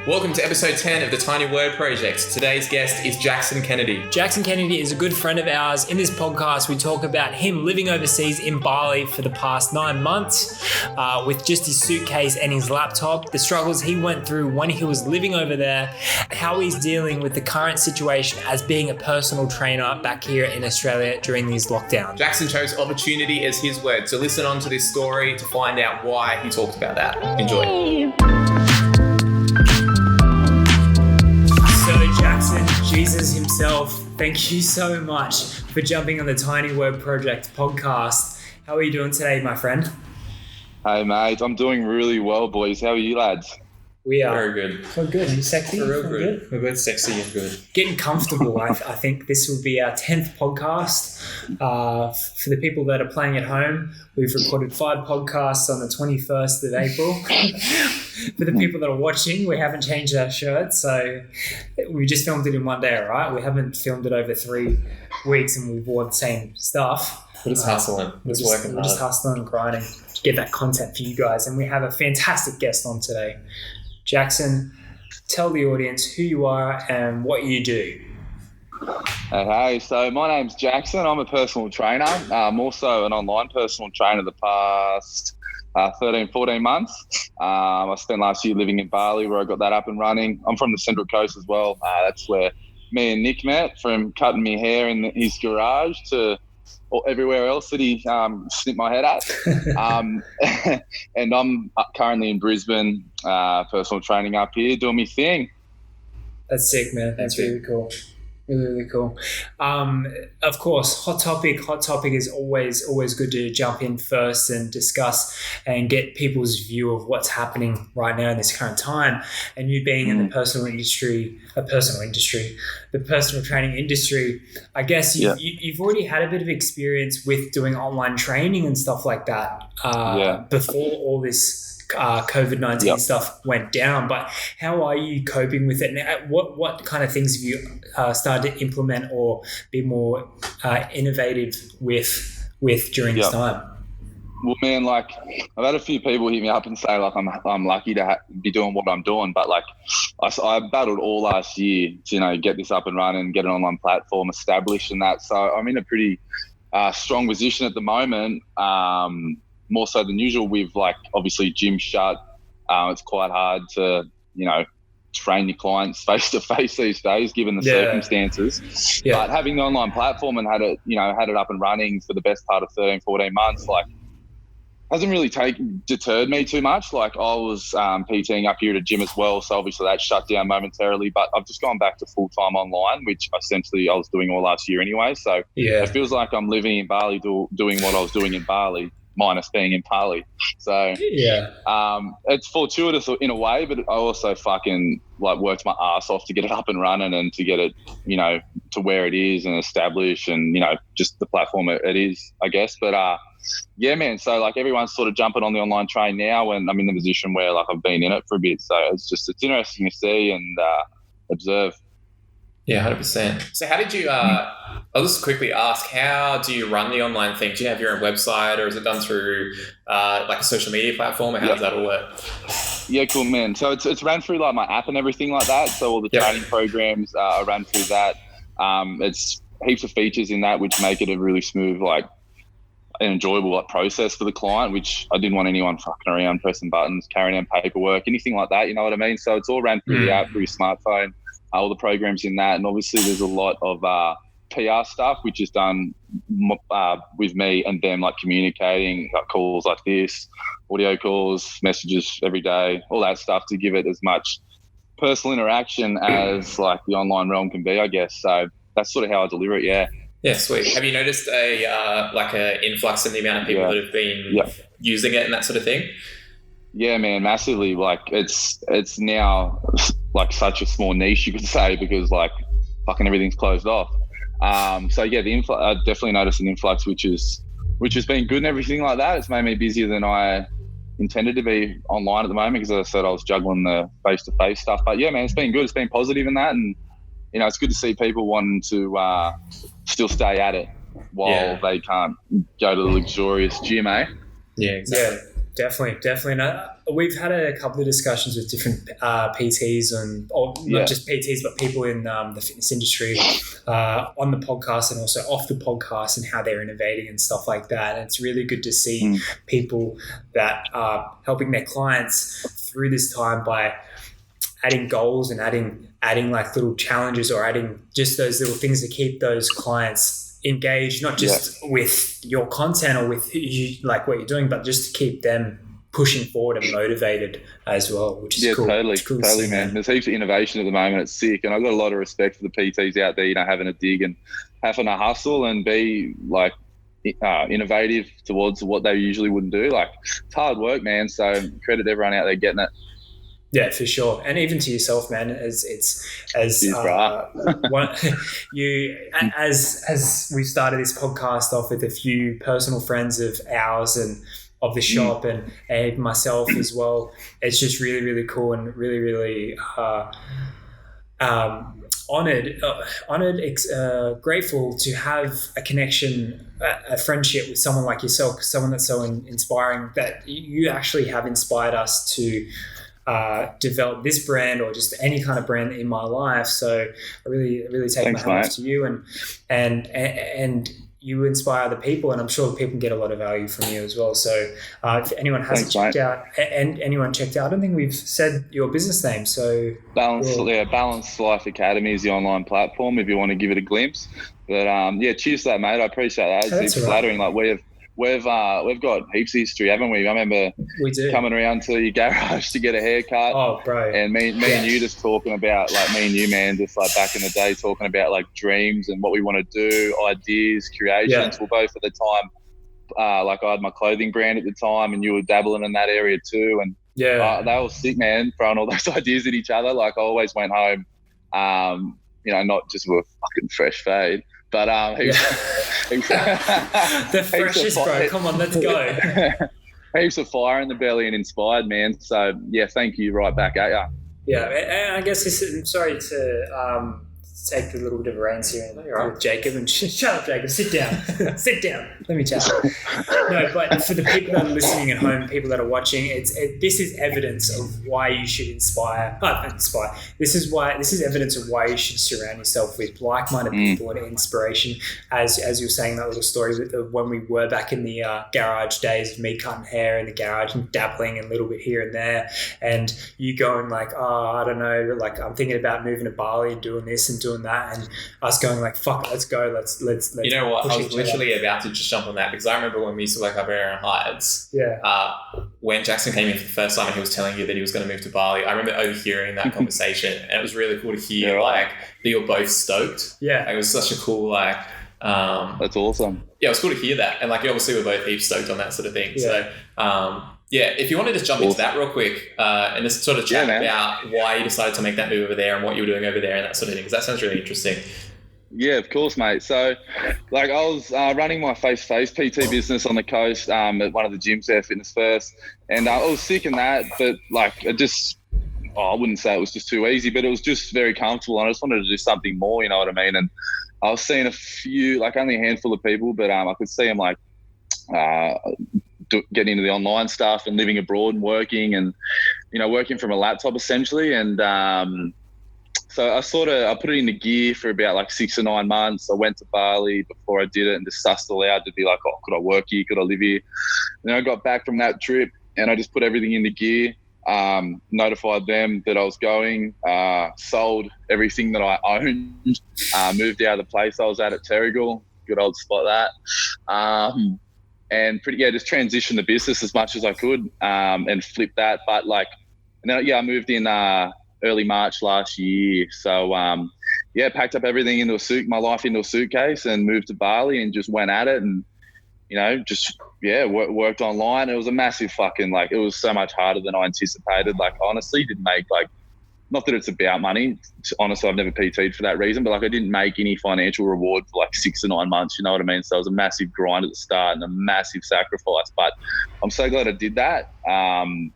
Welcome to episode 10 of the Tiny Word Project. Today's guest is Jackson Kennedy. Jackson Kennedy is a good friend of ours. In this podcast, we talk about him living overseas in Bali for the past 9 months with just his suitcase and his laptop, the struggles he went through when he was living over there, how he's dealing with the current situation as being a personal trainer back here in Australia during these lockdowns. Jackson chose opportunity as his word, so listen on to this story to find out why he talked about that. Enjoy. Jackson, Jesus himself, thank you so much for jumping on the Tiny Word Project podcast. How are you doing today, my friend? Hey, mate. I'm doing really well, boys. How are you, lads? We are. Very good. Feel good. Are you sexy? We're real good. We're both sexy and good. Getting comfortable. I think this will be our 10th podcast. For the people that are playing at home, we've recorded 5 podcasts on the 21st of April. For the people that are watching, we haven't changed our shirts, so we just filmed it in one day, all right? We haven't filmed it over 3 weeks and we've wore the same stuff. We're just hustling. We're just hustling and grinding to get that content for you guys. And we have a fantastic guest on today. Jackson, tell the audience who you are and what you do. Hey, so my name's Jackson. I'm a personal trainer. I'm also an online personal trainer the past 13, 14 months. I spent last year living in Bali where I got that up and running. I'm from the Central Coast as well. That's where me and Nick met, from cutting my hair in his garage to everywhere else that he snipped my head at. And I'm currently in Brisbane, personal training up here, doing my thing. That's sick, man. That's really cool. Really cool. Of course, hot topic is always good to jump in first and discuss and get people's view of what's happening right now in this current time. And you being in the personal training industry, I guess you've already had a bit of experience with doing online training and stuff like that before all this COVID-19 stuff went down. But how are you coping with it? And what kind of things have you started to implement or be more innovative with during this time? Well, man, like I've had a few people hit me up and say like I'm lucky to be doing what I'm doing, but like I battled all last year to get this up and running, get an online platform established and that. So I'm in a pretty strong position at the moment. More so than usual with like obviously gym shut. It's quite hard to, train your clients face to face these days given the circumstances. Yeah. But having the online platform and had it up and running for the best part of 13, 14 months, like hasn't really deterred me too much. Like I was PTing up here at a gym as well. So obviously that shut down momentarily, but I've just gone back to full-time online, which essentially I was doing all last year anyway. So it feels like I'm living in Bali doing what I was doing in Bali, minus being in Bali. So it's fortuitous in a way, but I also fucking like worked my ass off to get it up and running and to get it, to where it is and established and, just the platform it is, I guess. But man, so like everyone's sort of jumping on the online train now and I'm in the position where like I've been in it for a bit. So it's interesting to see and observe. Yeah, 100%. So how did you, I'll just quickly ask, how do you run the online thing? Do you have your own website or is it done through like a social media platform or how does that all work? Yeah, cool, man. So it's ran through like my app and everything like that. So all the training programs are ran through that. It's heaps of features in that which make it a really smooth, like an enjoyable like process for the client, which I didn't want anyone fucking around, pressing buttons, carrying out paperwork, anything like that. You know what I mean? So it's all ran through the app, through your smartphone. All the programs in that, and obviously there's a lot of PR stuff which is done with me and them, like communicating, like calls like this, audio calls, messages every day, all that stuff to give it as much personal interaction as like the online realm can be, I guess. So that's sort of how I deliver it. Yeah, sweet. Have you noticed a influx in the amount of people that have been using it and that sort of thing? Yeah, man, massively. Like it's now like such a small niche, you could say, because like fucking everything's closed off. So yeah, I definitely noticed an influx, which has been good and everything like that. It's made me busier than I intended to be online at the moment because, as I said, I was juggling the face-to-face stuff. But yeah, man, it's been good. It's been positive in that, and it's good to see people wanting to still stay at it while they can't go to the luxurious gym, eh? Yeah, exactly. Definitely. And we've had a couple of discussions with different PTs or not just PTs, but people in the fitness industry on the podcast and also off the podcast, and how they're innovating and stuff like that. And it's really good to see people that are helping their clients through this time by adding goals and adding like little challenges, or adding just those little things to keep those clients engaged, not just with your content or with who you like what you're doing, but just to keep them pushing forward and motivated as well, which is cool. Totally, man. There's heaps of innovation at the moment. It's sick, and I've got a lot of respect for the PTs out there, having a dig and having a hustle and be like innovative towards what they usually wouldn't do. Like, it's hard work, man. So credit to everyone out there getting it. Yeah, for sure, and even to yourself, man. As we started this podcast off with a few personal friends of ours and of the shop, and myself as well. It's just really, really cool, and really, really honored, grateful to have a connection, a friendship with someone like yourself, someone that's so inspiring, that you actually have inspired us to develop this brand, or just any kind of brand in my life. So I really take my hat off to you, and you inspire other people, and I'm sure people can get a lot of value from you as well. So if anyone hasn't checked out, I don't think we've said your business name. So Balanced Life Academy is the online platform if you want to give it a glimpse. But cheers to that, mate. I appreciate that. It's flattering. Like, we've got heaps of history, haven't we? I remember coming around to your garage to get a haircut. Oh, bro. And me and you just talking about, like, me and you, man, just like back in the day, talking about like dreams and what we want to do, ideas, creations. Yeah. We're both at the time, like, I had my clothing brand at the time, and you were dabbling in that area too. And they were sick, man, throwing all those ideas at each other. Like, I always went home, not just with a fucking fresh fade, but the freshest, bro. Come on, let's go. Heaps of fire in the belly and inspired, man. So thank you right back at ya. Yeah, and I guess I'm sorry to take a little bit of a reins here with Jacob, and shut up, Jacob. Sit down. Sit down. Let me chat. No, but for the people that are listening at home, people that are watching, this is evidence of why you should inspire. This is evidence of why you should surround yourself with like-minded people and inspiration. As you were saying, that little story of when we were back in the garage days of me cutting hair in the garage and dabbling a little bit here and there, and you going like, I don't know, like, I'm thinking about moving to Bali and doing this and doing that, and us going like, fuck it, let's go, let's you know what, I was literally about to just jump on that, because I remember when we used to work up at Aaron Heights, when Jackson came in for the first time and he was telling you that he was going to move to Bali, I remember overhearing that conversation, and it was really cool to hear like that you're both stoked. Like, it was such a cool that's awesome. Yeah, it was cool to hear that, and like, obviously we're both heaps stoked on that sort of thing. So if you want to just jump into that real quick and just sort of chat about why you decided to make that move over there and what you were doing over there and that sort of thing, because that sounds really interesting. Yeah, of course, mate. So, like, I was running my face-to-face PT business on the coast at one of the gyms there, Fitness First, and I was sick in that, but like, I wouldn't say it was just too easy, but it was just very comfortable, and I just wanted to do something more, you know what I mean? And I was seeing a few, like, only a handful of people, but I could see them like getting into the online stuff and living abroad and working, and working from a laptop essentially. And so I put it into gear for about like 6 or 9 months. I went to Bali before I did it and just sussed it all out to be like, could I work here? Could I live here? And then I got back from that trip and I just put everything into gear, notified them that I was going, sold everything that I owned, moved out of the place I was at Terrigal, good old spot that. And just transitioned the business as much as I could, and flipped that. But like, and then I moved in early March last year. So packed up everything into my life into a suitcase, and moved to Bali and just went at it, and worked online. It was a massive fucking, like, it was so much harder than I anticipated. Like, honestly, didn't make, like, not that it's about money. Honestly, I've never PT'd for that reason, but like, I didn't make any financial reward for like 6 to 9 months, you know what I mean? So it was a massive grind at the start and a massive sacrifice, but I'm so glad I did that. I'm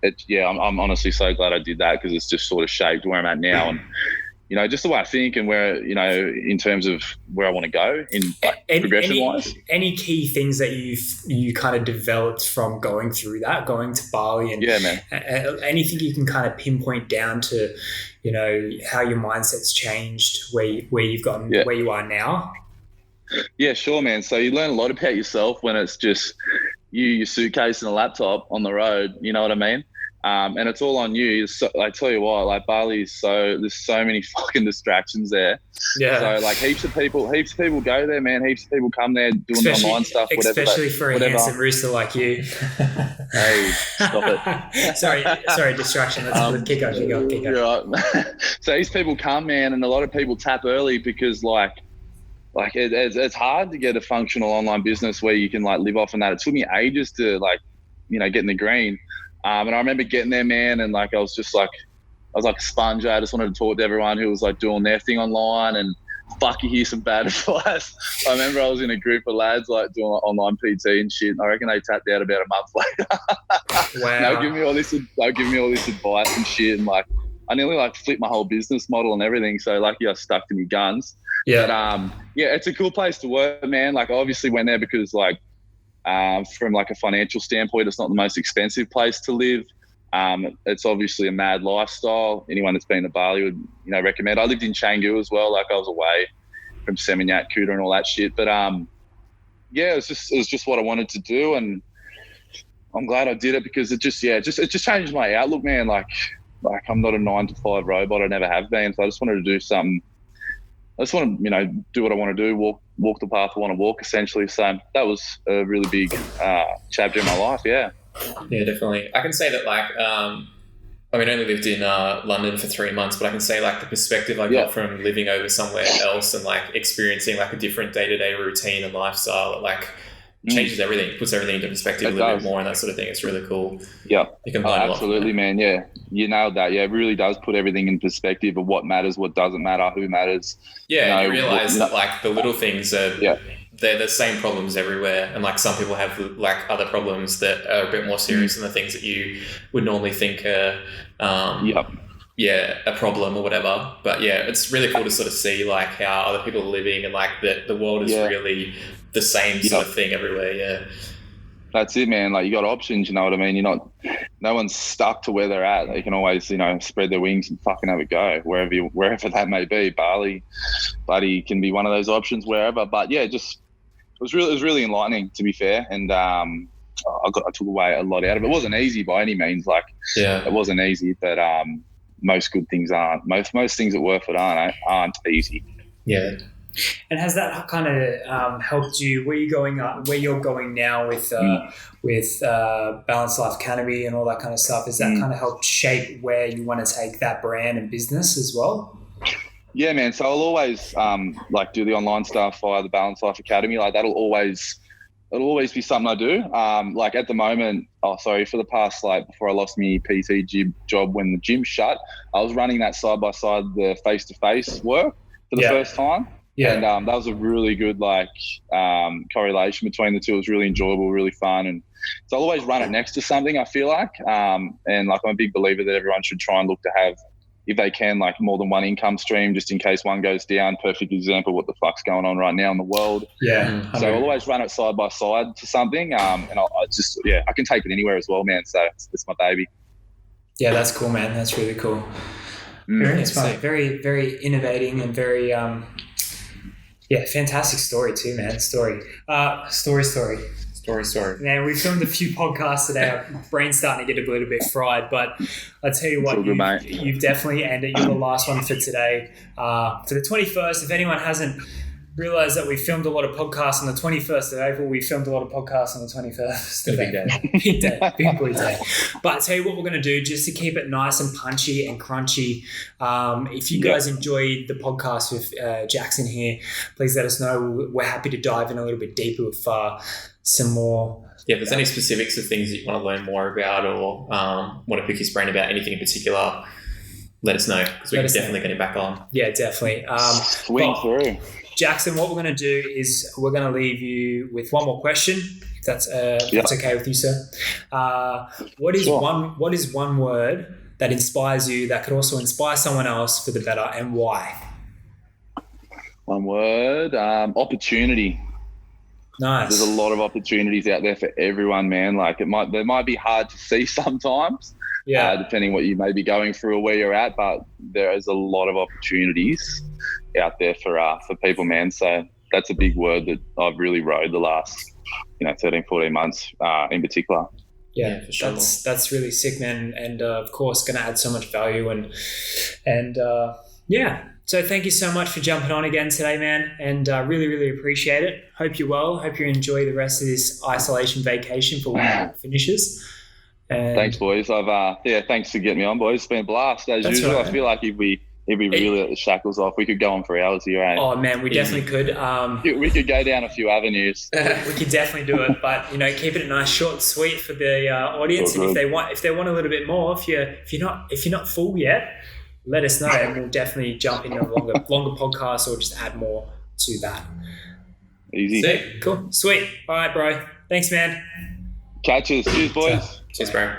honestly so glad I did that, because it's just sort of shaped where I'm at now. And just the way I think and where, in terms of where I want to go in progression-wise. Any key things that you kind of developed from going through that, going to Bali, and yeah, man. Anything you can kind of pinpoint down to, how your mindset's changed, where you've gotten, where you are now? Yeah, sure, man. So you learn a lot about yourself when it's just you, your suitcase, and a laptop on the road. You know what I mean? And it's all on you. So, I tell you what, like Bali is there's so many fucking distractions there. Yeah. So like heaps of people go there, man. Heaps of people come there doing online stuff, whatever. Especially for a handsome rooster like you. Hey, stop it. sorry, distraction. Let's kick up. You're right. So these people come, man, and a lot of people tap early because it's hard to get a functional online business where you can like live off on that. It took me ages to get in the green. And I remember getting there, man, and I was like a sponge. I just wanted to talk to everyone who was like doing their thing online, and you hear some bad advice. I remember I was in a group of lads like doing online PT and shit, and I reckon they tapped out about a month later. Wow. They'll give me all this advice and shit, and I nearly flipped my whole business model and everything. So lucky I stuck to my guns. Yeah. But it's a cool place to work, man. I obviously went there because from a financial standpoint, it's not the most expensive place to live. It's obviously a mad lifestyle. Anyone that's been to Bali would, recommend. I lived in Canggu as well. I was away from Seminyak, Kuta and all that shit. But it was just what I wanted to do, and I'm glad I did it because it just changed my outlook, man. I'm not a 9-to-5 robot. I never have been. So I just wanted to do something. I just want to, do what I want to do, walk the path I want to walk, essentially. So that was a really big chapter in my life, yeah. Yeah, definitely. I can say that, I only lived in London for 3 months, but I can say, the perspective I got from living over somewhere else and, experiencing, a different day-to-day routine and lifestyle, changes everything, puts everything into perspective a little bit more and that sort of thing. It's really cool. Yeah. You can learn absolutely, man. Yeah. You nailed that. Yeah, it really does put everything in perspective of what matters, what doesn't matter, who matters. Yeah, you realise that the little things are they're the same problems everywhere, and some people have other problems that are a bit more serious than the things that you would normally think are a problem or whatever. But yeah, it's really cool to sort of see how other people are living and that the world is really the same sort of thing everywhere. Yeah, that's it, man. You got options, you know what I mean? No one's stuck to where they're at. They can always, spread their wings and fucking have a go wherever that may be. Bali can be one of those options wherever. But yeah, it was really enlightening, to be fair. And I took away a lot out of it. It wasn't easy by any means. It wasn't easy, but most good things aren't. Most things that worth it aren't easy. Yeah. And has that kind of helped you where you're going now with Balanced Life Academy and all that kind of stuff? Has that kind of helped shape where you want to take that brand and business as well? Yeah, man. So I'll always do the online stuff via the Balanced Life Academy. It'll always be something I do. At the moment, for the past, before I lost my PT job when the gym shut, I was running that side by side, the face-to-face work for the first time. Yeah. And that was a really good correlation between the two. It was really enjoyable, really fun. And so I'll always run it next to something, I feel like. And I'm a big believer that everyone should try and look to have, if they can, more than one income stream, just in case one goes down. Perfect example of what the fuck's going on right now in the world. Yeah. So I'll always run it side by side to something. And I can take it anywhere as well, man. So it's my baby. Yeah, that's cool, man. That's really cool. Very inspiring. Very, very innovating and very... fantastic story too, man. Story. Man, we filmed a few podcasts today. Our brain's starting to get a little bit fried, but I tell you what, you've definitely ended. You're the last one for today. For the 21st, if anyone hasn't realised that we filmed a lot of podcasts on the 21st of April, we filmed a lot of podcasts on the 21st. Big boy day. But I tell you what we're going to do, just to keep it nice and punchy and crunchy. If you guys enjoyed the podcast with Jackson here, please let us know. We're happy to dive in a little bit deeper with some more. Yeah, if there's any specifics of things that you want to learn more about or want to pick his brain about anything in particular, let us know, because we can definitely get him back on. Yeah, definitely. Swing through. Jackson, what we're going to do is we're going to leave you with one more question, if that's okay with you, sir. What is one word that inspires you, that could also inspire someone else for the better, and why? One word, opportunity. Nice. There's a lot of opportunities out there for everyone, man. Like they might be hard to see sometimes, depending what you may be going through or where you're at, but there is a lot of opportunities out there for people, man. So that's a big word that I've really rode the last, 13, 14 months in particular. Yeah, for sure. That's really sick, man. And of course, going to add so much value and yeah. So thank you so much for jumping on again today, man. And really, really appreciate it. Hope you're well. Hope you enjoy the rest of this isolation vacation for when it finishes. And thanks, boys. Thanks for getting me on, boys. It's been a blast as usual. Right. I feel like if we really let the shackles off, we could go on for hours here. Eh? Oh man, we definitely could. We could go down a few avenues. We could definitely do it, but keep it nice, short, and sweet for the audience. And if they want a little bit more, if you're not full yet, let us know, and we'll definitely jump into a longer podcast or just add more to that. Easy. Sick. Cool. Sweet. All right, bro. Thanks, man. Catches. Cheers, boys. Cheers, bro.